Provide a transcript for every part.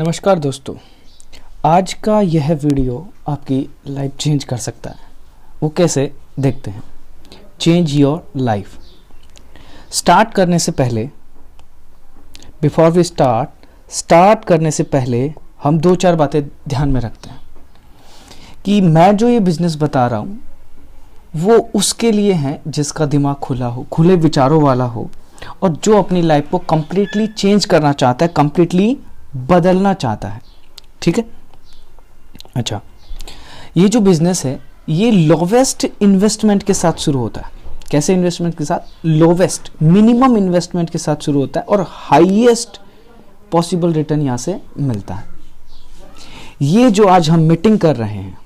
नमस्कार दोस्तों, आज का यह वीडियो आपकी लाइफ चेंज कर सकता है। वो कैसे देखते हैं। Change your life. स्टार्ट करने से पहले, बिफोर वी स्टार्ट करने से पहले हम दो चार बातें ध्यान में रखते हैं कि मैं जो ये बिजनेस बता रहा हूँ वो उसके लिए है जिसका दिमाग खुला हो, खुले विचारों वाला हो और जो अपनी लाइफ को कंप्लीटली चेंज करना चाहता है, कंप्लीटली बदलना चाहता है। ठीक है। अच्छा, ये जो बिजनेस है ये लोवेस्ट इन्वेस्टमेंट के साथ शुरू होता है। कैसे इन्वेस्टमेंट के साथ? लोवेस्ट, मिनिमम इन्वेस्टमेंट के साथ शुरू होता है और हाईएस्ट पॉसिबल रिटर्न यहां से मिलता है। ये जो आज हम मीटिंग कर रहे हैं,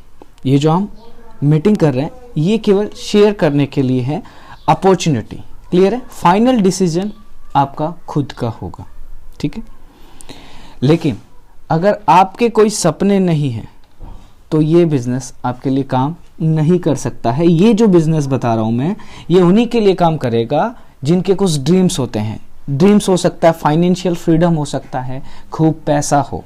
ये केवल शेयर करने के लिए है। अपॉर्चुनिटी क्लियर है। फाइनल डिसीजन आपका खुद का होगा। ठीक है। लेकिन अगर आपके कोई सपने नहीं हैं तो ये बिजनेस आपके लिए काम नहीं कर सकता है। ये जो बिजनेस बता रहा हूं मैं, ये उन्हीं के लिए काम करेगा जिनके कुछ ड्रीम्स होते हैं। ड्रीम्स हो सकता है फाइनेंशियल फ्रीडम, हो सकता है खूब पैसा हो,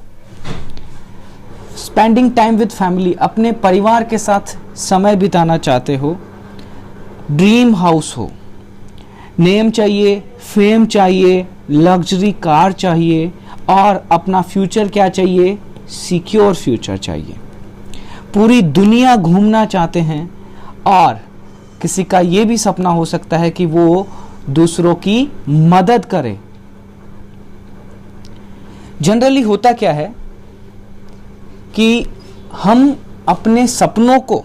स्पेंडिंग टाइम विद फैमिली, अपने परिवार के साथ समय बिताना चाहते हो, ड्रीम हाउस हो, नेम चाहिए, फेम चाहिए, लग्जरी कार चाहिए और अपना फ्यूचर क्या चाहिए? सिक्योर फ्यूचर चाहिए। पूरी दुनिया घूमना चाहते हैं और किसी का ये भी सपना हो सकता है कि वो दूसरों की मदद करे। जनरली होता क्या है कि हम अपने सपनों को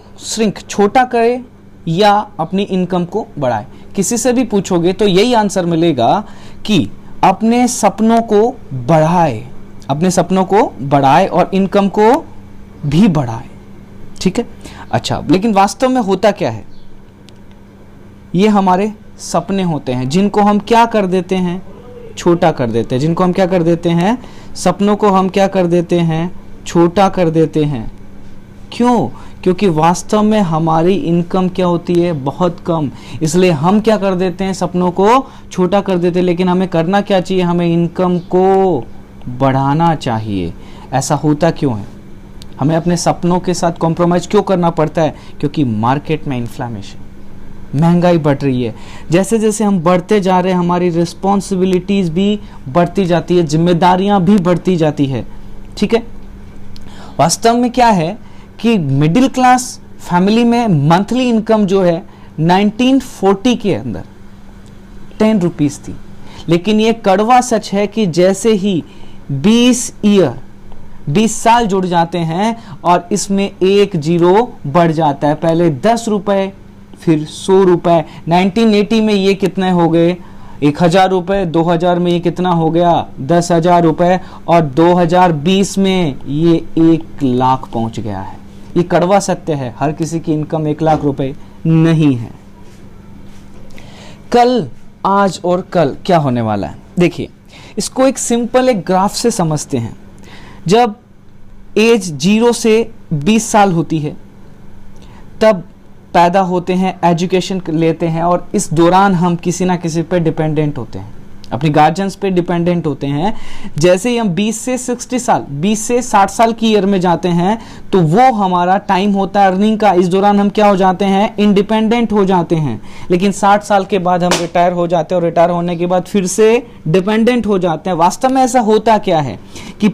छोटा करें या अपनी इनकम को बढ़ाएं। किसी से भी पूछोगे तो यही आंसर मिलेगा कि अपने सपनों को बढ़ाए और इनकम को भी बढ़ाए। ठीक है। अच्छा, लेकिन वास्तव में होता क्या है? ये हमारे सपने होते हैं जिनको हम क्या कर देते हैं? छोटा कर देते हैं। जिनको हम क्या कर देते हैं? सपनों को हम क्या कर देते हैं? छोटा कर देते हैं। क्यों? क्योंकि वास्तव में हमारी इनकम क्या होती है? बहुत कम। इसलिए हम क्या कर देते हैं? सपनों को छोटा कर देते हैं। लेकिन हमें करना क्या चाहिए? हमें इनकम को बढ़ाना चाहिए। ऐसा होता क्यों है? हमें अपने सपनों के साथ कॉम्प्रोमाइज क्यों करना पड़ता है? क्योंकि मार्केट में इन्फ्लेमेशन, महंगाई बढ़ रही है। जैसे जैसे हम बढ़ते जा रहे हैं हमारी रिस्पॉन्सिबिलिटीज भी बढ़ती जाती है, जिम्मेदारियां भी बढ़ती जाती है। ठीक है। वास्तव में क्या है कि मिडिल क्लास फैमिली में मंथली इनकम जो है 1940 के अंदर 10 रुपीज थी। लेकिन ये कड़वा सच है कि जैसे ही 20 साल जुड़ जाते हैं और इसमें एक जीरो बढ़ जाता है। पहले 10 रुपए, फिर 100 रुपए। 1980 में ये कितने हो गए? 1000 रुपए। 2000 में ये कितना हो गया? 10,000 रुपए। और 2020 में ये 1 लाख पहुंच गया है। ये कड़वा सत्य है। हर किसी की इनकम 1 लाख रुपए नहीं है। कल, आज और कल क्या होने वाला है? देखिए, इसको एक सिंपल एक ग्राफ से समझते हैं। जब एज 0 से 20 साल होती है तब पैदा होते हैं, एजुकेशन लेते हैं और इस दौरान हम किसी ना किसी पे डिपेंडेंट होते हैं, अपने गार्जियंस पे डिपेंडेंट होते हैं। जैसे ही हम 20 से 60 साल की ईयर में जाते हैं तो वो हमारा टाइम होता है अर्निंग का। इस दौरान हम क्या हो जाते हैं? इंडिपेंडेंट हो जाते हैं। लेकिन 60 साल के बाद हम रिटायर हो जाते हैं और रिटायर होने के बाद फिर से डिपेंडेंट हो जाते हैं। वास्तव में ऐसा होता क्या है कि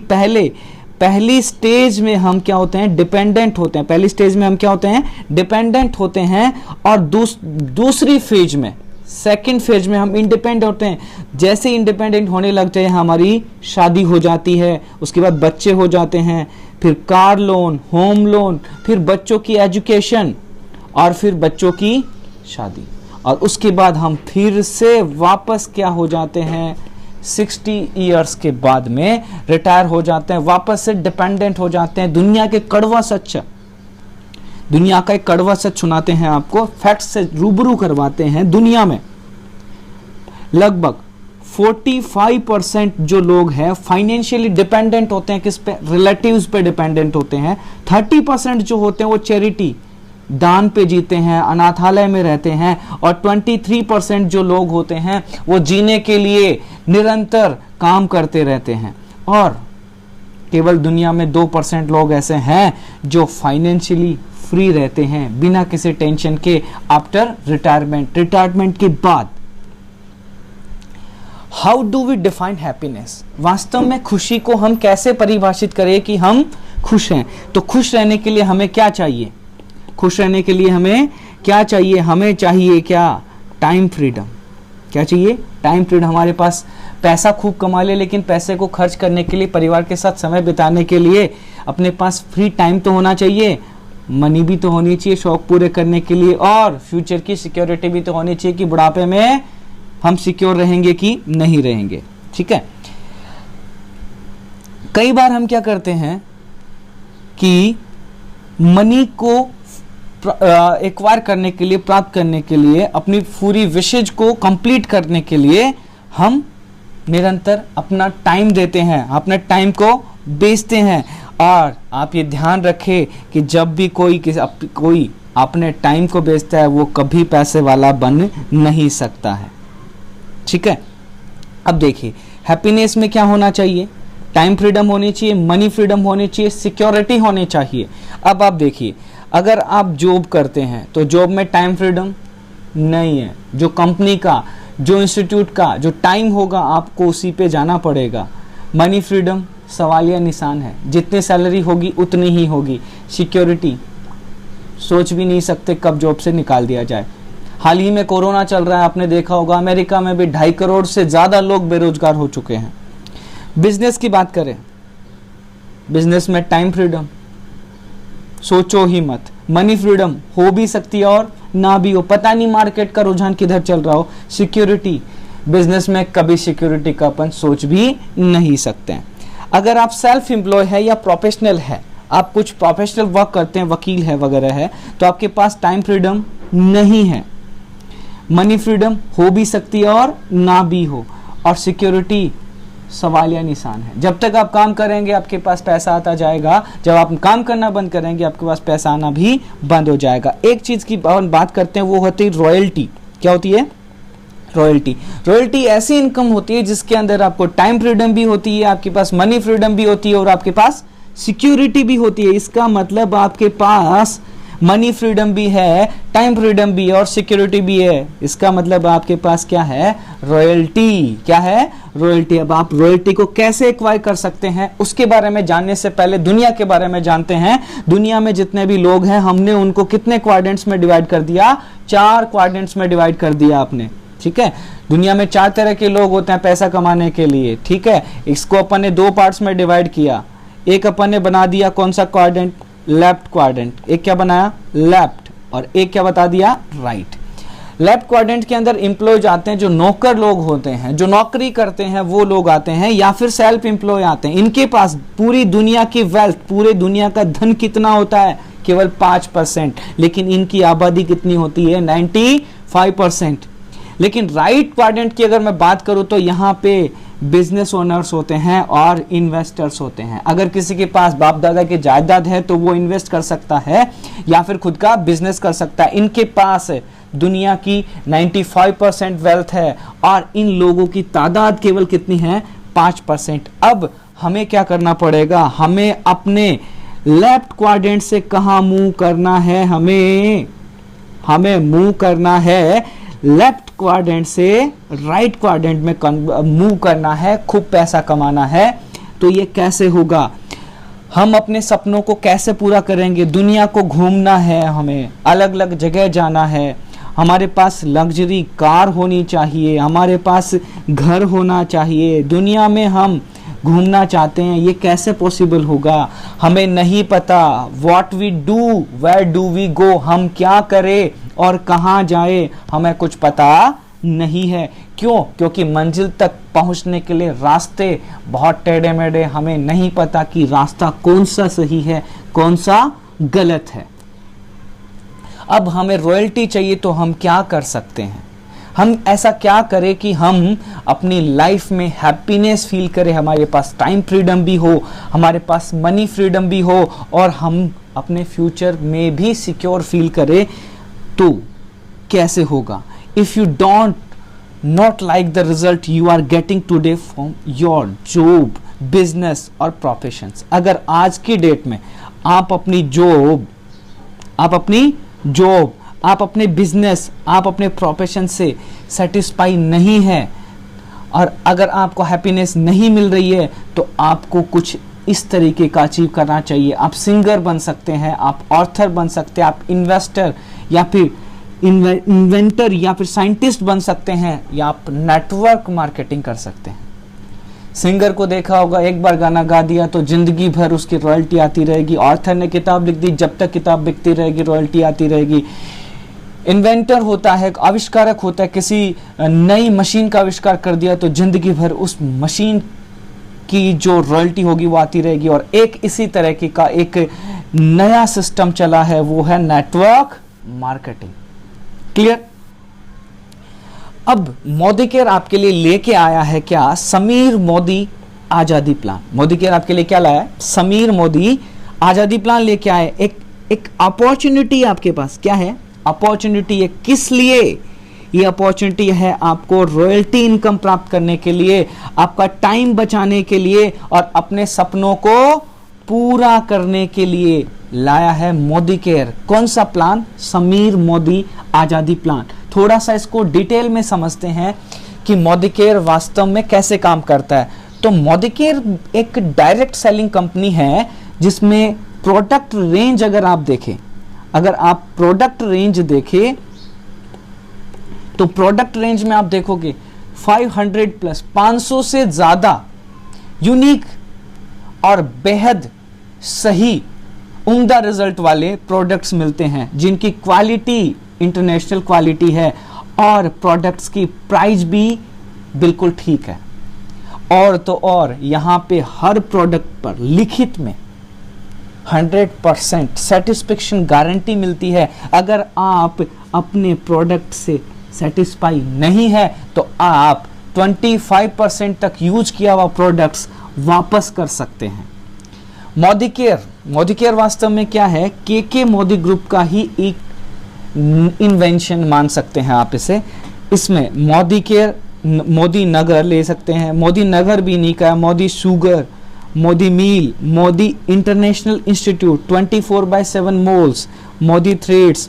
पहली स्टेज में हम क्या होते हैं? डिपेंडेंट होते हैं। पहली स्टेज में हम क्या होते हैं? डिपेंडेंट होते हैं और दूसरी फेज में, सेकंड फेज में हम इंडिपेंडेंट होते हैं। जैसे इंडिपेंडेंट होने लगते हैं हमारी शादी हो जाती है, उसके बाद बच्चे हो जाते हैं, फिर कार लोन, होम लोन, फिर बच्चों की एजुकेशन और फिर बच्चों की शादी। और उसके बाद हम फिर से वापस क्या हो जाते हैं? 60 इयर्स के बाद में रिटायर हो जाते हैं, वापस से डिपेंडेंट हो जाते हैं। दुनिया का एक कड़वा सच सुनाते हैं आपको, फैक्ट से रूबरू करवाते हैं। दुनिया में लगभग 45% जो लोग हैं फाइनेंशियली डिपेंडेंट होते हैं। किस पे? रिलेटिव्स पे डिपेंडेंट होते हैं। 30% जो होते हैं वो चैरिटी, दान पे जीते हैं, अनाथालय में रहते हैं। और 23% जो लोग होते हैं वो जीने के लिए निरंतर काम करते रहते हैं। और केवल दुनिया में 2% लोग ऐसे हैं जो फाइनेंशियली फ्री रहते हैं बिना किसी टेंशन के आफ्टर रिटायरमेंट के बाद। How do we define happiness? वास्तव में खुशी को हम कैसे परिभाषित करें कि हम खुश हैं? तो खुश रहने के लिए हमें क्या चाहिए? खुश रहने के लिए हमें क्या चाहिए? हमें चाहिए क्या? Time freedom. क्या चाहिए? Time freedom. हमारे पास पैसा खूब कमा ले, लेकिन पैसे को खर्च करने के लिए, परिवार के साथ समय बिताने के लिए अपने पास फ्री टाइम तो होना चाहिए, मनी भी तो होनी चाहिए शौक पूरे करने के लिए, और फ्यूचर की सिक्योरिटी भी तो होनी चाहिए कि बुढ़ापे में हम सिक्योर रहेंगे कि नहीं रहेंगे। ठीक है। कई बार हम क्या करते हैं कि मनी को एक्वायर करने के लिए, प्राप्त करने के लिए, अपनी पूरी विशेज को कंप्लीट करने के लिए हम निरंतर अपना टाइम देते हैं, अपने टाइम को बेचते हैं। और आप ये ध्यान रखें कि जब भी कोई अपने टाइम को बेचता है वो कभी पैसे वाला बन नहीं सकता है। ठीक है। अब देखिए, हैप्पीनेस में क्या होना चाहिए? टाइम फ्रीडम होनी चाहिए, मनी फ्रीडम होनी चाहिए, सिक्योरिटी होनी चाहिए। अब आप देखिए, अगर आप जॉब करते हैं तो जॉब में टाइम फ्रीडम नहीं है। जो कंपनी का, जो इंस्टीट्यूट का जो टाइम होगा आपको उसी पे जाना पड़ेगा। मनी फ्रीडम सवालिया निशान है, जितनी सैलरी होगी उतनी ही होगी। सिक्योरिटी सोच भी नहीं सकते कब जॉब से निकाल दिया जाए। हाल ही में कोरोना चल रहा है, आपने देखा होगा अमेरिका में भी 2.5 करोड़ से ज्यादा लोग बेरोजगार हो चुके हैं। बिजनेस की बात करें, बिजनेस में टाइम फ्रीडम सोचो ही मत। मनी फ्रीडम हो भी सकती है और ना भी हो, पता नहीं मार्केट का रुझान किधर चल रहा हो। सिक्योरिटी, बिजनेस में कभी सिक्योरिटी का अपन सोच भी नहीं सकते हैं। अगर आप सेल्फ एम्प्लॉय है या प्रोफेशनल है, आप कुछ प्रोफेशनल वर्क करते हैं, वकील है वगैरह है, तो आपके पास टाइम फ्रीडम नहीं है। मनी फ्रीडम हो भी सकती है और ना भी हो, और सिक्योरिटी सवालिया निशान है। जब तक आप काम करेंगे आपके पास पैसा आता जाएगा, जब आप काम करना बंद करेंगे आपके पास पैसा आना भी बंद हो जाएगा। एक चीज की बात करते हैं, वो होती है रॉयल्टी। क्या होती है? रॉयल्टी। रॉयल्टी ऐसी इनकम होती है जिसके अंदर आपको टाइम फ्रीडम भी होती है, आपके पास मनी फ्रीडम भी होती है और आपके पास सिक्योरिटी भी होती है। इसका मतलब आपके पास मनी फ्रीडम भी है, टाइम फ्रीडम भी है और सिक्योरिटी भी है। इसका मतलब आपके पास क्या है? रॉयल्टी। क्या है? रॉयल्टी। अब आप रॉयल्टी को कैसे एक्वायर कर सकते हैं उसके बारे में जानने से पहले दुनिया के बारे में जानते हैं। दुनिया में जितने भी लोग हैं हमने उनको कितने क्वाड्रेंट्स में डिवाइड कर दिया? 4 क्वाड्रेंट्स में डिवाइड कर दिया आपने। ठीक है। दुनिया में 4 तरह के लोग होते हैं पैसा कमाने के लिए। ठीक है। इसको अपन ने 2 पार्ट्स में डिवाइड किया। एक अपन ने बना दिया कौन सा क्वाड्रेंट? Left quadrant. एक क्या बनाया? लेफ्ट। और एक क्या बता दिया? राइट। लेफ्ट क्वाड्रेंट के अंदर एम्प्लॉयज आते हैं, जो नौकर लोग होते हैं, जो नौकरी करते हैं वो लोग आते हैं, या फिर सेल्फ एम्प्लॉय आते हैं। इनके पास पूरी दुनिया की वेल्थ, पूरे दुनिया का धन कितना होता है? केवल 5%। लेकिन इनकी आबादी कितनी होती है? 95%। लेकिन राइट क्वाड्रेंट की अगर मैं बात करूं तो यहाँ पे बिजनेस ओनर्स होते हैं और इन्वेस्टर्स होते हैं। अगर किसी के पास बाप दादा की जायदाद है तो वो इन्वेस्ट कर सकता है या फिर खुद का बिजनेस कर सकता है। इनके पास दुनिया की 95% वेल्थ है और इन लोगों की तादाद केवल कितनी है? 5%। अब हमें क्या करना पड़ेगा? हमें अपने लेफ्ट क्वाड्रेंट से कहां मूव करना है? हमें मूव करना है लेफ्ट क्वाड्रेंट से राइट क्वाड्रेंट में मूव करना है, खूब पैसा कमाना है। तो ये कैसे होगा? हम अपने सपनों को कैसे पूरा करेंगे? दुनिया को घूमना है, हमें अलग अलग जगह जाना है, हमारे पास लग्जरी कार होनी चाहिए, हमारे पास घर होना चाहिए, दुनिया में हम घूमना चाहते हैं। ये कैसे पॉसिबल होगा? हमें नहीं पता। What we do, where do we go, हम क्या करें और कहाँ जाए, हमें कुछ पता नहीं है। क्यों? क्योंकि मंजिल तक पहुंचने के लिए रास्ते बहुत टेढ़े मेढ़े, हमें नहीं पता कि रास्ता कौन सा सही है कौन सा गलत है। अब हमें रॉयल्टी चाहिए तो हम क्या कर सकते हैं? हम ऐसा क्या करें कि हम अपनी लाइफ में हैप्पीनेस फील करें, हमारे पास टाइम फ्रीडम भी हो, हमारे पास मनी फ्रीडम भी हो और हम अपने फ्यूचर में भी सिक्योर फील करें। तो कैसे होगा? If you don't not like the result you are getting today from your job, business और प्रोफेशंस। अगर आज की डेट में आप अपनी जॉब, आप अपने बिजनेस, आप अपने प्रोफेशन से सेटिस्फाई नहीं है और अगर आपको हैप्पीनेस नहीं मिल रही है तो आपको कुछ इस तरीके का अचीव करना चाहिए। आप सिंगर बन सकते हैं, आप ऑथर बन सकते हैं, आप इन्वेस्टर या फिर इन्वेंटर या फिर साइंटिस्ट बन सकते हैं, या आप नेटवर्क मार्केटिंग कर सकते हैं। सिंगर को देखा होगा, एक बार गाना गा दिया तो जिंदगी भर उसकी रॉयल्टी आती रहेगी। ऑथर ने किताब लिख दी, जब तक किताब बिकती रहेगी रॉयल्टी आती रहेगी। इन्वेंटर होता है, आविष्कारक होता है, किसी नई मशीन का आविष्कार कर दिया तो जिंदगी भर उस मशीन की जो रॉयल्टी होगी वो आती रहेगी। और एक इसी तरह की का एक नया सिस्टम चला है, वो है नेटवर्क मार्केटिंग। क्लियर? अब मोदी केयर आपके लिए लेके आया है क्या? समीर मोदी आजादी प्लान। मोदी केयर आपके लिए क्या लाया है? समीर मोदी आजादी प्लान लेके आए। एक अपॉर्चुनिटी आपके पास क्या है? अपॉर्चुनिटी है। किस लिए ये अपॉर्चुनिटी है? आपको रॉयल्टी इनकम प्राप्त करने के लिए, आपका टाइम बचाने के लिए और अपने सपनों को पूरा करने के लिए लाया है मोदी केयर। कौन सा प्लान? समीर मोदी आजादी प्लान। थोड़ा सा इसको डिटेल में समझते हैं कि मोदी केयर वास्तव में कैसे काम करता है। तो मोदी केयर एक डायरेक्ट सेलिंग कंपनी है जिसमें प्रोडक्ट रेंज, अगर आप प्रोडक्ट रेंज देखें तो प्रोडक्ट रेंज में आप देखोगे 500 प्लस 500 से ज्यादा यूनिक और बेहद सही उम्दा रिजल्ट वाले प्रोडक्ट्स मिलते हैं, जिनकी क्वालिटी इंटरनेशनल क्वालिटी है और प्रोडक्ट्स की प्राइस भी बिल्कुल ठीक है। और तो और यहां पे हर प्रोडक्ट पर लिखित में 100% सेटिस्फेक्शन गारंटी मिलती है। अगर आप अपने प्रोडक्ट से सेटिस्फाई नहीं है तो आप 25% तक यूज किया हुआ प्रोडक्ट्स वापस कर सकते हैं। मोदी केयर वास्तव में क्या है? के मोदी ग्रुप का ही एक इन्वेंशन मान सकते हैं आप इसे। इसमें मोदी केयर, मोदी नगर ले सकते हैं, मोदी नगर भी नहीं कहा, Modi sugar, Modi mill, Modi international institute, 24/7 malls, Modi threads,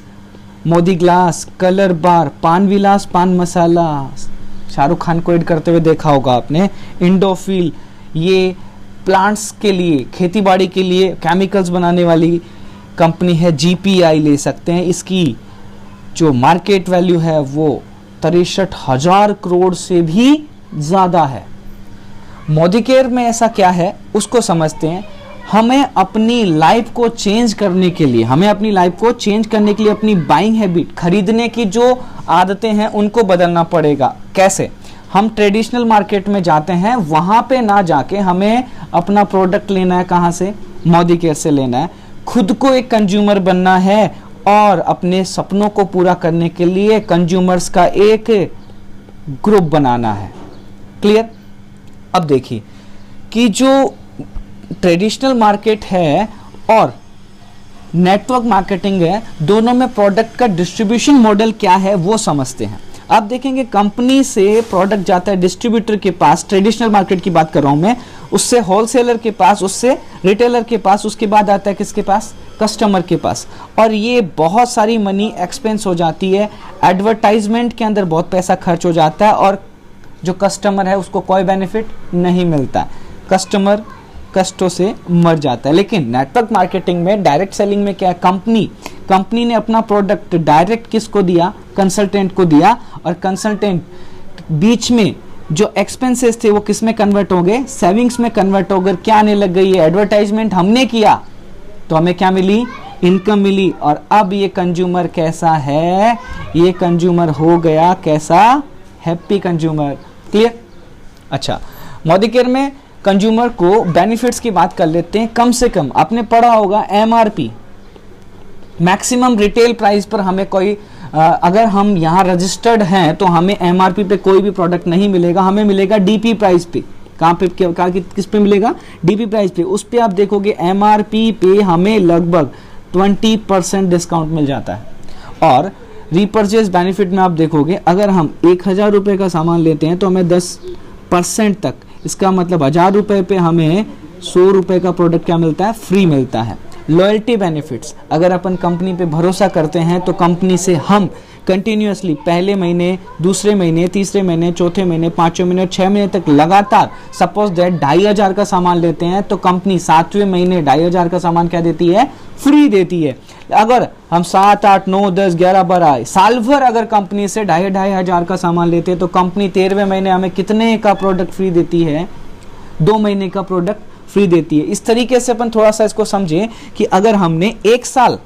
Modi glass, colour bar, Paan Vilas पान मसाला, शाहरुख खान को एड करते हुए देखा होगा आपने, इंडोफिल, ये प्लांट्स के लिए, खेतीबाड़ी के लिए केमिकल्स बनाने वाली कंपनी है। जीपीआई ले सकते हैं, इसकी जो मार्केट वैल्यू है वो 63,000 करोड़ से भी ज्यादा है। मोदी केयर में ऐसा क्या है उसको समझते हैं। हमें अपनी लाइफ को चेंज करने के लिए, अपनी बाइंग हैबिट, खरीदने की जो आदतें हैं उनको बदलना पड़ेगा। कैसे? हम ट्रेडिशनल मार्केट में जाते हैं, वहां पे ना जाके हमें अपना प्रोडक्ट लेना है। कहां से? मोदी केयर से लेना है। खुद को एक कंज्यूमर बनना है और अपने सपनों को पूरा करने के लिए कंज्यूमर्स का एक ग्रुप बनाना है। क्लियर? अब देखिए कि जो ट्रेडिशनल मार्केट है और नेटवर्क मार्केटिंग है, दोनों में प्रोडक्ट का डिस्ट्रीब्यूशन मॉडल क्या है वो समझते हैं। आप देखेंगे कंपनी से प्रोडक्ट जाता है डिस्ट्रीब्यूटर के पास, ट्रेडिशनल मार्केट की बात कर रहा हूं मैं, उससे होलसेलर के पास, उससे रिटेलर के पास, उसके बाद आता है किसके पास? कस्टमर के पास। और ये बहुत सारी मनी एक्सपेंस हो जाती है, एडवर्टाइजमेंट के अंदर बहुत पैसा खर्च हो जाता है और जो कस्टमर है उसको कोई बेनिफिट नहीं मिलता, कस्टमर कष्टों से मर जाता है। लेकिन नेटवर्क मार्केटिंग में, डायरेक्ट सेलिंग में क्या है? कंपनी ने अपना प्रोडक्ट डायरेक्ट किसको दिया? कंसल्टेंट को दिया, और कंसल्टेंट बीच में जो एक्सपेंसेस थे वो किस में कन्वर्ट हो गए? सेविंग्स में कन्वर्ट हो गए। क्या आने लग गई है? एडवर्टाइजमेंट हमने किया तो हमें क्या मिली? इनकम मिली। और अब ये कंज्यूमर कैसा है? ये कंज्यूमर हो गया कैसा? Happy consumer. क्लियर? अच्छा, मोदी केयर में कंज्यूमर को बेनिफिट्स की बात कर लेते हैं। कम से कम आपने पढ़ा होगा एमआरपी, मैक्सिमम रिटेल प्राइस पर हमें कोई, अगर हम यहाँ रजिस्टर्ड हैं तो हमें एमआरपी पे कोई भी प्रोडक्ट नहीं मिलेगा, हमें मिलेगा डीपी प्राइस पे। कहाँ पे? किस पे मिलेगा? डीपी प्राइस पे। उस पे आप देखोगे एमआरपी पे हमें लगभग 20% डिस्काउंट मिल जाता है। और रीपर्चेज बेनिफिट में आप देखोगे अगर हम 1,000 रुपये का सामान लेते हैं तो हमें 10% तक इसका मतलब 1000 रुपये पे हमें 100 रुपये का प्रोडक्ट क्या मिलता है, फ्री मिलता है। लॉयल्टी बेनिफिट्स, अगर अपन कंपनी पे भरोसा करते हैं तो कंपनी से हम कंटिन्यूअसली पहले महीने, दूसरे महीने, तीसरे महीने, चौथे महीने, पांचवें महीने और 6 महीने तक लगातार सपोज दैट 2500 का सामान लेते हैं तो कंपनी 7वें महीने 2500 का सामान क्या देती है, फ्री देती है। अगर हम 7, 8, 9, 10, 11, 12 साल भर अगर कंपनी से 2500 का सामान लेते हैं तो कंपनी 13वें महीने हमें कितने का प्रोडक्ट फ्री देती है, 2 महीने का प्रोडक्ट फ्री देती है। इस तरीके से अपन थोड़ा सा इसको समझें कि अगर हमने 1 साल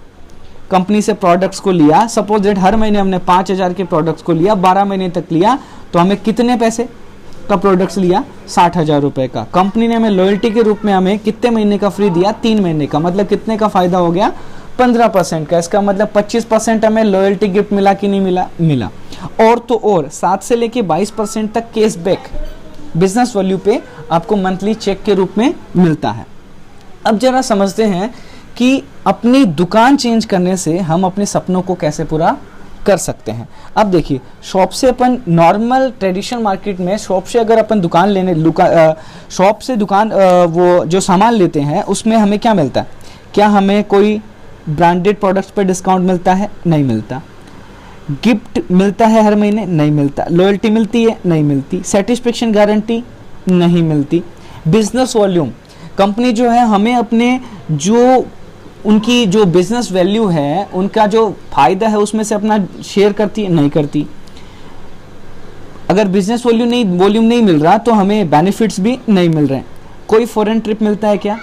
कंपनी से प्रोडक्ट्स को लिया, सपोज दैट हर महीने हमने 5000 के प्रोडक्ट्स को लिया, 12 महीने तक लिया, तो हमें कितने पैसे का प्रोडक्ट्स लिया, 60,000 रुपए का। कंपनी ने हमें लॉयल्टी के रूप में हमें कितने महीने का फ्री दिया, 3 महीने का। मतलब कितने का फायदा हो गया, 15% का। इसका मतलब 25% हमें लॉयल्टी गिफ्ट मिला कि नहीं मिला, मिला। और तो और 7 से लेके 22% तक कैशबैक बिजनेस वैल्यू पे आपको मंथली चेक के रूप में मिलता है। अब जरा समझते हैं कि अपनी दुकान चेंज करने से हम अपने सपनों को कैसे पूरा कर सकते हैं। अब देखिए, शॉप से अपन नॉर्मल ट्रेडिशनल मार्केट में शॉप से अगर अपन दुकान लेने शॉप से दुकान वो जो सामान लेते हैं उसमें हमें क्या मिलता है, क्या हमें कोई ब्रांडेड प्रोडक्ट्स पे डिस्काउंट मिलता है, नहीं मिलता। गिफ्ट मिलता है हर महीने, नहीं मिलता। लॉयल्टी मिलती है, नहीं मिलती। सेटिस्फेक्शन गारंटी नहीं मिलती। बिजनेस वॉल्यूम, कंपनी जो है हमें अपने जो उनकी जो बिजनेस वैल्यू है, उनका जो फायदा है उसमें से अपना शेयर करती है, नहीं करती। अगर बिजनेस वॉल्यूम नहीं मिल रहा तो हमें बेनिफिट्स भी नहीं मिल रहे हैं। कोई फॉरेन ट्रिप मिलता है क्या,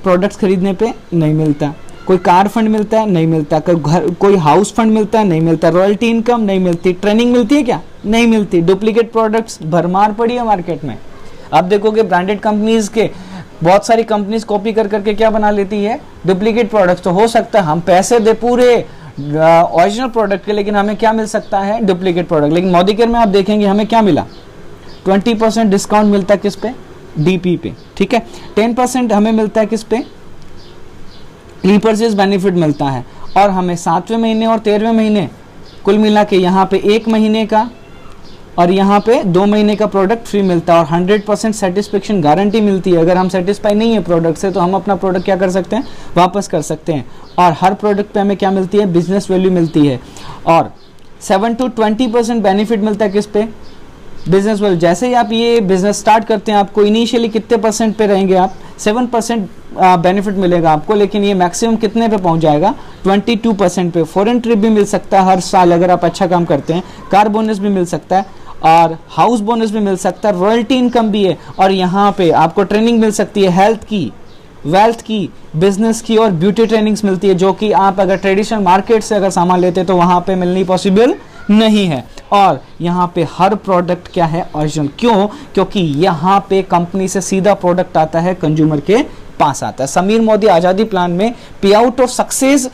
प्रोडक्ट्स खरीदने पे, नहीं मिलता। कोई कार फंड मिलता है, नहीं मिलता। कोई हाउस फंड मिलता है, नहीं मिलता। रॉयल्टी इनकम नहीं मिलती। ट्रेनिंग मिलती है क्या, नहीं मिलती। डुप्लीकेट प्रोडक्ट्स भरमार पड़ी है मार्केट में। आप देखोगे ब्रांडेड कंपनीज के बहुत सारी कंपनीज कॉपी कर करके क्या बना लेती है, डुप्लीकेट प्रोडक्ट्स। तो हो सकता है हम पैसे दे पूरे ओरिजिनल प्रोडक्ट के, लेकिन हमें क्या मिल सकता है, डुप्लीकेट प्रोडक्ट। लेकिन मोदी केयर में आप देखेंगे हमें क्या मिला, 20% डिस्काउंट मिलता है किस पे, डीपी पे, ठीक है। 10% हमें मिलता है किस पे, रीपर्चेज बेनिफिट मिलता है। और हमें 7वें महीने और 13वें महीने कुल मिला के यहाँ पे 1 महीने का और यहाँ पे 2 महीने का प्रोडक्ट फ्री मिलता है। और 100% सेटिस्फेक्शन गारंटी मिलती है। अगर हम सेटिस्फाई नहीं है प्रोडक्ट से तो हम अपना प्रोडक्ट क्या कर सकते हैं, वापस कर सकते हैं। और हर प्रोडक्ट पे हमें क्या मिलती है, बिजनेस वैल्यू मिलती है। और 7 to 20% बेनिफिट मिलता है किस पे, बिजनेस वैल्यू। जैसे ही आप ये बिजनेस स्टार्ट करते हैं आपको इनिशियली कितने परसेंट पे रहेंगे आप, 7% बेनिफिट मिलेगा आपको, लेकिन ये मैक्सिमम कितने पे पहुंच जाएगा, 22% पे। फॉरेन ट्रिप भी मिल सकता है हर साल अगर आप अच्छा काम करते हैं। कार बोनस भी मिल सकता है और हाउस बोनस भी मिल सकता है। रॉयल्टी इनकम भी है। और यहाँ पे आपको ट्रेनिंग मिल सकती है, हेल्थ की, वेल्थ की, बिजनेस की और ब्यूटी ट्रेनिंग्स मिलती है, जो कि आप अगर ट्रेडिशनल मार्केट से अगर सामान लेते हैं तो वहां पे मिलनी पॉसिबल नहीं है। और यहाँ पे हर प्रोडक्ट क्या है, ओरिजिनल। क्यों, क्योंकि यहाँ पे कंपनी से सीधा प्रोडक्ट आता है, कंज्यूमर के पास आता है। समीर मोदी आजादी प्लान में पे आउट और सक्सेस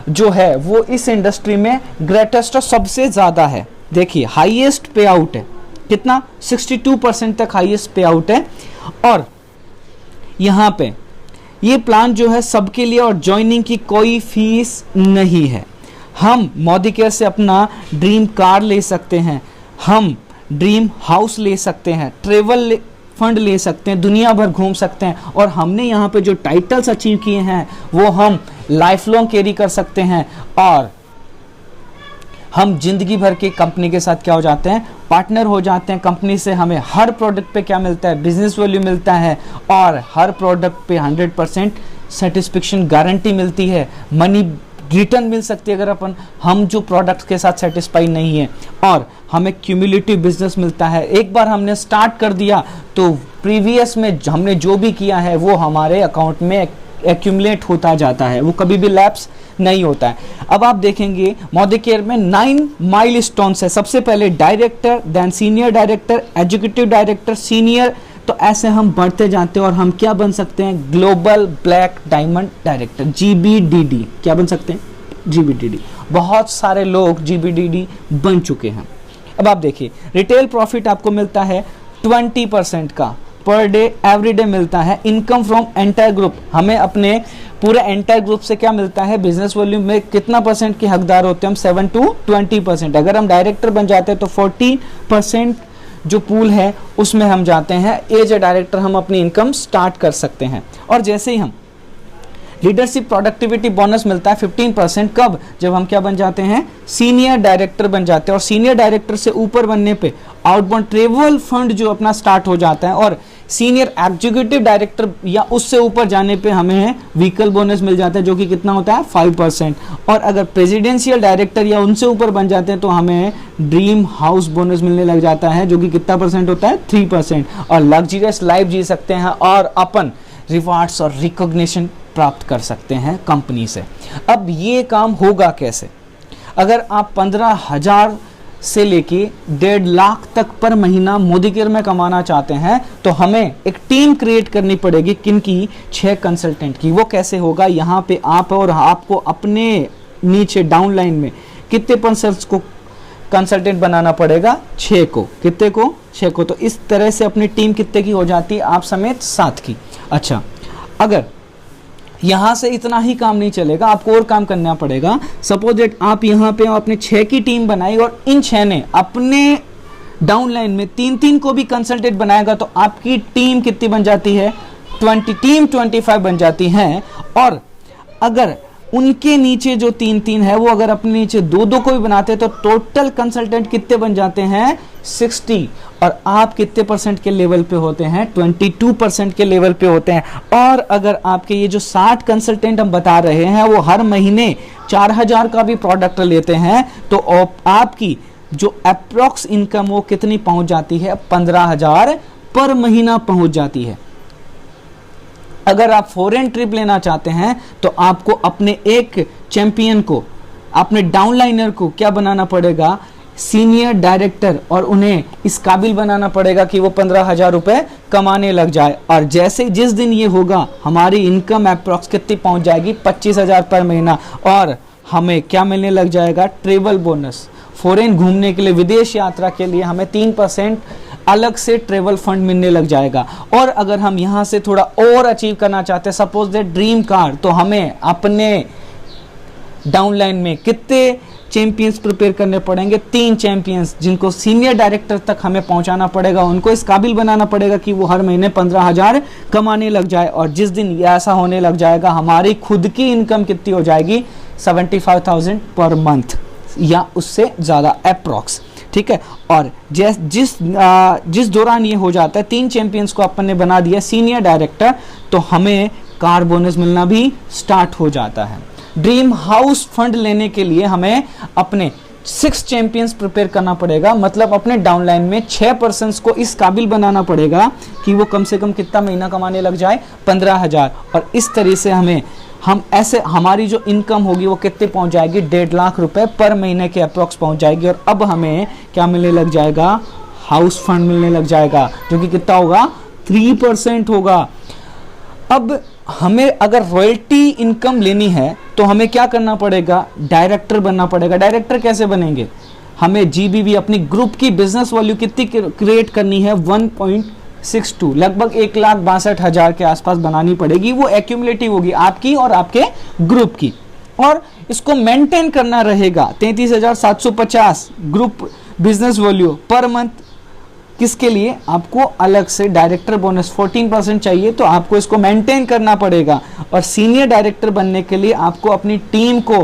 जो है वो इस इंडस्ट्री में ग्रेटेस्ट और सबसे ज्यादा है। देखिए हाईएस्ट पे आउट है कितना, 62% तक हाईएस्ट पे आउट है। और यहाँ पे ये प्लान जो है सबके लिए और ज्वाइनिंग की कोई फीस नहीं है। हम मोदी केयर से अपना ड्रीम कार ले सकते हैं, हम ड्रीम हाउस ले सकते हैं, ट्रेवल फंड ले सकते हैं, दुनिया भर घूम सकते हैं। और हमने यहाँ पे जो टाइटल्स अचीव किए हैं वो हम लाइफ लॉन्ग कैरी कर सकते हैं। और हम जिंदगी भर की कंपनी के साथ क्या हो जाते हैं, पार्टनर हो जाते हैं। कंपनी से हमें हर प्रोडक्ट पे क्या मिलता है, बिजनेस वैल्यू मिलता है। और हर प्रोडक्ट पे 100% सेटिस्फेक्शन गारंटी मिलती है। मनी रिटर्न मिल सकती है अगर हम जो प्रोडक्ट के साथ सेटिस्फाई नहीं है। और हमें क्यूमुलेटिव बिजनेस मिलता है। एक बार हमने स्टार्ट कर दिया तो प्रीवियस में हमने जो भी किया है वो हमारे अकाउंट में एक्यूमुलेट होता जाता है, वो कभी भी लैप्स नहीं होता है। अब आप देखेंगे मोदी केयर में 9 माइलस्टोन्स है। सबसे पहले director, then senior director, executive director, senior, तो ऐसे हम बढ़ते जाते हैं और हम क्या बन सकते हैं, global black diamond director, GBDD। क्या बन सकते हैं, GBDD। बहुत सारे लोग GBDD बन चुके हैं। अब आप देखिए रिटेल प्रॉफिट आपको मिलता है 20% का पर डे, एवरी डे मिलता है। इनकम फ्रॉम एंटायर ग्रुप, हमें अपने पूरे एंटायर ग्रुप से क्या मिलता है, बिजनेस वॉल्यूम में कितना परसेंट के हकदार होते हैं हम, 7 to 20%। अगर हम डायरेक्टर बन जाते हैं तो 40% जो पूल है उसमें हम जाते हैं, एज ए डायरेक्टर हम अपनी इनकम स्टार्ट कर सकते हैं। और जैसे ही हम लीडरशिप प्रोडक्टिविटी बोनस मिलता है 15%, कब? जब हम क्या बन जाते हैं, सीनियर डायरेक्टर बन जाते हैं। और सीनियर डायरेक्टर से ऊपर बनने पे आउटबाउंड ट्रेवल फंड जो अपना स्टार्ट हो जाता है, और सीनियर एग्जीक्यूटिव डायरेक्टर या उससे ऊपर जाने पे हमें व्हीकल बोनस मिल जाता है, जो कि कितना होता है, 5%। और अगर प्रेसिडेंशियल डायरेक्टर या उनसे ऊपर बन जाते हैं तो हमें ड्रीम हाउस बोनस मिलने लग जाता है, जो कि कितना परसेंट होता है, 3%। और लग्जरियस लाइफ जी सकते हैं और अपन रिवार्ड्स और रिकॉग्निशन प्राप्त कर सकते हैं कंपनी से। अब ये काम होगा कैसे? अगर आप 15,000 से लेके 1.5 लाख तक पर महीना मोदी केयर में कमाना चाहते हैं तो हमें एक टीम क्रिएट करनी पड़ेगी। किनकी? 6 कंसल्टेंट की। वो कैसे होगा? यहाँ पे आप और आपको अपने नीचे डाउनलाइन में कितने पर्सन्स को कंसल्टेंट बनाना पड़ेगा? 6 को। कितने को? 6 को। तो इस तरह से अपनी टीम कितने की हो जाती है? आप समेत 7 की। अच्छा, अगर यहां से इतना ही काम नहीं चलेगा, आपको और काम करना पड़ेगा। सपोज दैट आप यहां पे अपने 6 की टीम बनाई और इन 6 ने अपने डाउनलाइन में 3-3 को भी कंसल्टेंट बनाएगा, तो आपकी टीम कितनी बन जाती है? 25 बन जाती है। और अगर उनके नीचे जो 3-3 है वो अगर अपने नीचे 2-2 को भी बनाते हैं तो टोटल कंसल्टेंट कितने बन जाते हैं? 60। और आप कितने परसेंट के लेवल पे होते हैं? 22% के लेवल पे होते हैं। और अगर आपके ये जो 60 कंसल्टेंट हम बता रहे हैं वो हर महीने 4,000 का भी प्रोडक्ट लेते हैं, तो आपकी जो अप्रोक्स इनकम वो कितनी पहुंच जाती है? 15,000 पर महीना पहुंच जाती है। अगर आप फॉरेन ट्रिप लेना चाहते हैं तो आपको अपने एक चैंपियन को, अपने डाउनलाइनर को क्या बनाना पड़ेगा? सीनियर डायरेक्टर, और उन्हें इस काबिल बनाना पड़ेगा कि वो 15,000 रुपए कमाने लग जाए। और जैसे जिस दिन ये होगा हमारी इनकम अप्रोक्स कितनी पहुंच जाएगी? 25,000 पर महीना। और हमें क्या मिलने लग जाएगा? Travel bonus. फॉरेन घूमने के लिए, विदेश यात्रा के लिए हमें 3% अलग से ट्रेवल फंड मिलने लग जाएगा। और अगर हम यहां से थोड़ा और अचीव करना चाहते हैं, सपोज दैट ड्रीम कार, तो हमें अपने डाउनलाइन में कितने चैंपियंस प्रिपेयर करने पड़ेंगे? 3 चैंपियंस, जिनको सीनियर डायरेक्टर तक हमें पहुंचाना पड़ेगा, उनको इस काबिल बनाना पड़ेगा कि वो हर महीने 15,000 कमाने लग जाए। और जिस दिन ये ऐसा होने लग जाएगा हमारी खुद की इनकम कितनी हो जाएगी? 75,000 पर मंथ या उससे ज्यादा अप्रोक्स। ठीक है। और जिस दौरान ये हो जाता है, 3 चैंपियंस को अपन ने बना दिया सीनियर डायरेक्टर, तो हमें कार बोनस मिलना भी स्टार्ट हो जाता है। ड्रीम हाउस फंड लेने के लिए हमें अपने 6 चैंपियंस प्रिपेयर करना पड़ेगा, मतलब अपने डाउनलाइन में 6 पर्सन्स को इस काबिल बनाना पड़ेगा कि वो कम से कम कितना महीना कमाने लग जाए? 15,000। और इस तरह से हम ऐसे हमारी जो इनकम होगी वो कितने पहुंच जाएगी? 1.5 लाख रुपए पर महीने के अप्रोक्स पहुंच जाएगी। और अब हमें क्या मिलने लग जाएगा? हाउस फंड मिलने लग जाएगा, जो कि कितना होगा? 3% होगा। अब हमें अगर रॉयल्टी इनकम लेनी है तो हमें क्या करना पड़ेगा? डायरेक्टर बनना पड़ेगा। डायरेक्टर कैसे बनेंगे? हमें जीबीवी, अपनी ग्रुप की बिजनेस वैल्यू कितनी क्रिएट करनी है? 1.62, लगभग 1,62,000 के आसपास बनानी पड़ेगी। वो एक्यूमुलेटिव होगी आपकी और आपके ग्रुप की। और इसको मेंटेन करना रहेगा 33,750 group business value per month. किसके लिए? आपको अलग से डायरेक्टर बोनस 14% चाहिए, तो आपको इसको मेंटेन करना पड़ेगा। और सीनियर डायरेक्टर बनने के लिए आपको अपनी टीम को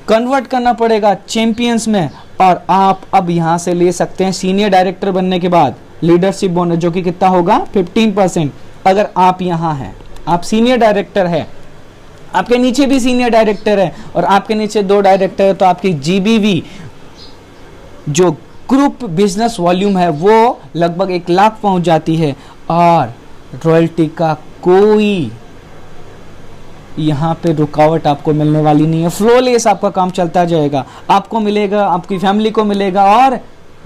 कन्वर्ट करना पड़ेगा चैंपियंस में। और आप अब यहां से ले सकते हैं सीनियर डायरेक्टर बनने के बाद लीडरशिप बोनस, जो कि कितना होगा? 15%। अगर आप यहां हैं, आप सीनियर डायरेक्टर है, आपके नीचे भी सीनियर डायरेक्टर है और आपके नीचे 2 डायरेक्टर है, तो आपकी जीबीवी जो ग्रुप बिजनेस वॉल्यूम है वो लगभग 1 लाख पहुंच जाती है। और रॉयल्टी का कोई यहां पे रुकावट आपको मिलने वाली नहीं है। फ्लोलेस आपका काम चलता जाएगा, आपको मिलेगा, आपकी फैमिली को मिलेगा और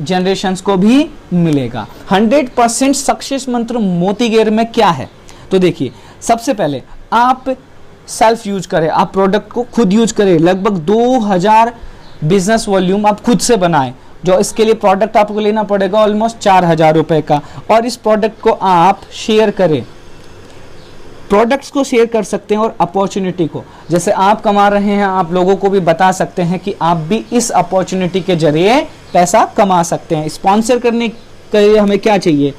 जनरेशंस को भी मिलेगा। 100% सक्सेस मंत्र मोती केयर में क्या है? तो देखिए, सबसे पहले आप सेल्फ यूज करें, आप प्रोडक्ट को खुद यूज करें। लगभग 2000 बिजनेस वॉल्यूम आप खुद से बनाएं, जो इसके लिए प्रोडक्ट आपको लेना पड़ेगा ऑलमोस्ट 4,000 रुपए का। और इस प्रोडक्ट को आप शेयर करें, प्रोडक्ट्स को शेयर कर सकते हैं और अपॉर्चुनिटी को, जैसे आप कमा रहे हैं आप लोगों को भी बता सकते हैं कि आप भी इस अपॉर्चुनिटी के जरिए पैसा कमा सकते हैं। स्पॉन्सर करने के लिए हमें क्या चाहिए,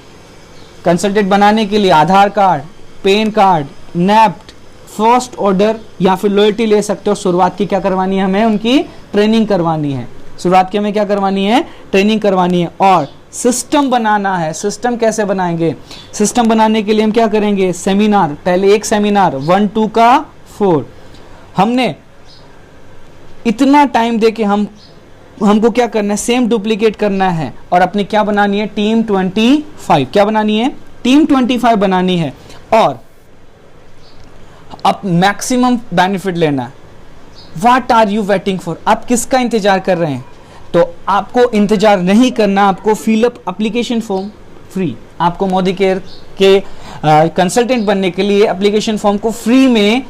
कंसल्टेंट बनाने के लिए Aadhaar card, PAN card, NEFT, first order या फिर लॉयल्टी ले सकते हो। शुरुआत की क्या करवानी है हमें, उनकी ट्रेनिंग करवानी है। शुरुआत की हमें क्या करवानी है, ट्रेनिंग करवानी है। और सिस्टम बनाना है। सिस्टम कैसे बनाएंगे, सिस्टम बनाने के लिए हम क्या करेंगे, सेमिनार, पहले एक सेमिनार 1 2 का 4। हमने इतना टाइम दे के हमको क्या करना है, सेम डुप्लीकेट करना है और अपनी क्या बनानी है, टीम 25। क्या बनानी है, टीम 25 बनानी है और अब मैक्सिमम बेनिफिट लेना है। What are you waiting for, आप किसका इंतजार कर रहे हैं। तो आपको इंतजार नहीं करना, आपको फिलअप एप्लीकेशन फॉर्म फ्री, आपको मोदी केयर के कंसल्टेंट बनने के लिए एप्लीकेशन फॉर्म को फ्री में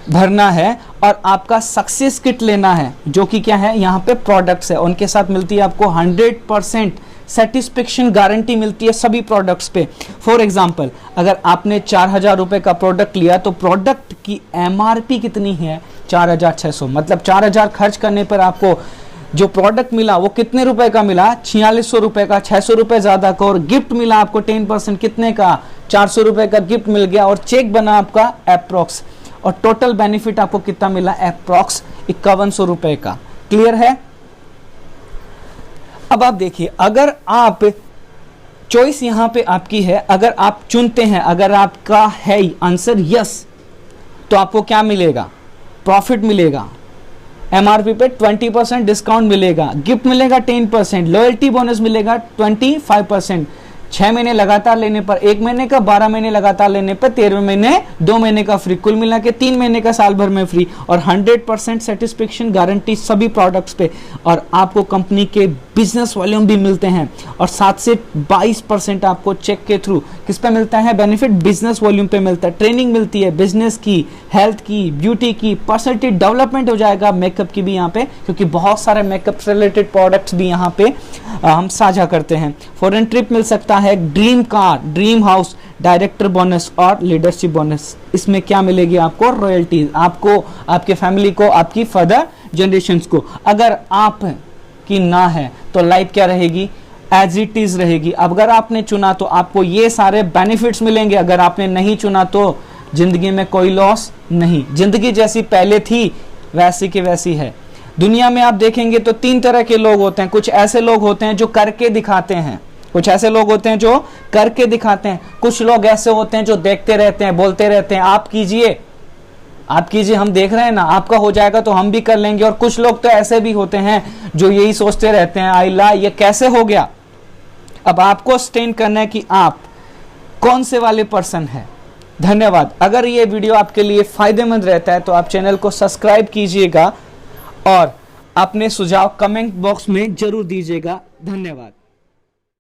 भरना है और आपका सक्सेस किट लेना है, जो कि क्या है, यहाँ पे प्रोडक्ट्स है, उनके साथ मिलती है आपको 100% सेटिस्फेक्शन गारंटी मिलती है सभी प्रोडक्ट्स पे। फॉर एग्जांपल, अगर आपने 4000 रुपए का प्रोडक्ट लिया तो प्रोडक्ट की एमआरपी कितनी है, 4600, मतलब 4000 खर्च करने पर आपको जो प्रोडक्ट मिला वो कितने रुपए का मिला, 4600 रुपए का, 600 रुपए ज्यादा का। और गिफ्ट मिला आपको 10% कितने का, 400 रुपए का गिफ्ट मिल गया और चेक बना आपका अप्रोक्स, और टोटल बेनिफिट आपको कितना मिला, अप्रोक्स 5100 रुपए का। क्लियर है। अब आप देखिए, अगर आप चॉइस यहां पे आपकी है, अगर आप चुनते हैं, अगर आपका है आंसर यस, तो आपको क्या मिलेगा, प्रॉफिट मिलेगा, एमआरपी पे 20% डिस्काउंट मिलेगा, गिफ्ट मिलेगा 10%, लॉयल्टी बोनस मिलेगा 25%, 6 महीने लगातार लेने पर 1 महीने का, 12 महीने लगातार लेने पर 13वें महीने 2 महीने का फ्री, कुल मिला के 3 महीने का साल भर में फ्री, और 100% सेटिस्फेक्शन गारंटी सभी प्रोडक्ट्स पे। और आपको कंपनी के बिजनेस वॉल्यूम भी मिलते हैं और 7 से 22% आपको चेक के थ्रू किस पे मिलता है बेनिफिट, बिजनेस वॉल्यूम पे मिलता है। ट्रेनिंग मिलती है बिजनेस की, हेल्थ की, ब्यूटी की, पर्सनैलिटी डेवलपमेंट हो जाएगा, मेकअप की भी यहाँ पे, क्योंकि बहुत सारे मेकअप रिलेटेड प्रोडक्ट्स भी यहाँ पे हम साझा करते हैं। फॉरेन ट्रिप मिल सकता है, dream car, dream house, director bonus और लीडरशिप बोनस। इसमें क्या मिलेगी आपको, रॉयल्टीज, आपको, आपके फैमिली को, आपकी फर्दर जनरेशंस को। अगर आप की ना है तो लाइफ क्या रहेगी, एज इट इज रहेगी। अगर आपने चुना तो आपको ये सारे बेनिफिट्स मिलेंगे, अगर आपने नहीं चुना तो जिंदगी में कोई लॉस नहीं, जिंदगी जैसी पहले थी वैसी की वैसी है। दुनिया में आप देखेंगे तो 3 तरह के लोग होते हैं। कुछ ऐसे लोग होते हैं जो करके दिखाते हैं, कुछ ऐसे लोग होते हैं जो करके दिखाते हैं, कुछ लोग ऐसे होते हैं जो देखते रहते हैं, बोलते रहते हैं आप कीजिए आप कीजिए, हम देख रहे हैं ना, आपका हो जाएगा तो हम भी कर लेंगे। और कुछ लोग तो ऐसे भी होते हैं जो यही सोचते रहते हैं, आइला ये कैसे हो गया। अब आपको स्टैंड करना है कि आप कौन से वाले पर्सन है। धन्यवाद। अगर ये वीडियो आपके लिए फायदेमंद रहता है तो आप चैनल को सब्सक्राइब कीजिएगा और अपने सुझाव कमेंट बॉक्स में जरूर दीजिएगा। धन्यवाद।